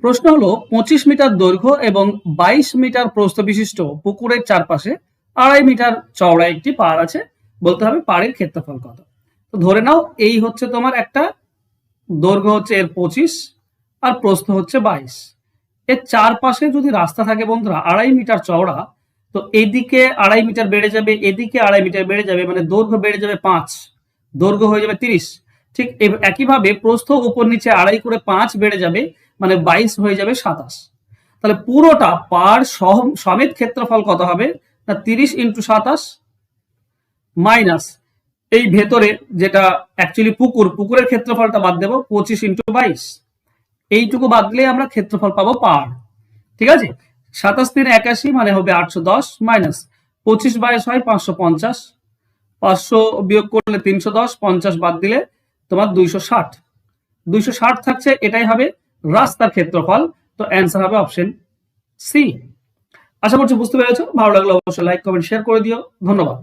প্রশ্ন হলো 25 মিটার দৈর্ঘ্য এবং 22 মিটার প্রস্থ বিশিষ্ট পুকুরের চারপাশে 2.5 মিটার চওড়া একটি পাড় আছে, বলতে হবে পাড়ের ক্ষেত্রফল কত। তো ধরে নাও এই হচ্ছে তোমার একটা দৈর্ঘ্য হচ্ছে এর 25 আর প্রস্থ হচ্ছে 22। এর চারপাশে যদি রাস্তা থাকে বন্ধুরা 2.5 মিটার চওড়া, তো এদিকে 2.5 মিটার বেড়ে যাবে, এদিকে 2.5 মিটার বেড়ে যাবে, মানে দৈর্ঘ্য বেড়ে যাবে 5, দৈর্ঘ্য হয়ে যাবে 30। ঠিক একইভাবে প্রস্থ উপর নিচে 2.5 করে 5 বেড়ে যাবে, মানে 22 হয়ে যাবে 27। তাহলে পুরোটা পাড় সমেত ক্ষেত্রফল কত হবে না 30 ইন্টু 27 মাইনাস এই ভেতরে যেটা অ্যাকচুয়ালি পুকুরের ক্ষেত্রফলটা বাদ দেবো 25 ইন্টু 22, এইটুকু বাদ দিলে আমরা ক্ষেত্রফল পাবো পাড়। ঠিক আছে, 27 3 81 মানে হবে 810 মাইনাস 25 22 হয় 550, 500 বিয়োগ করলে 310, 50 বাদ দিলে তোমার 260, 260 থাকছে, এটাই হবে রাস্তার ক্ষেত্রফল। তো অ্যান্সার হবে অপশন সি। আশা করছি বুঝতে পেরেছো। ভালো লাগলে অবশ্যই লাইক কমেন্ট শেয়ার করে দিও। ধন্যবাদ।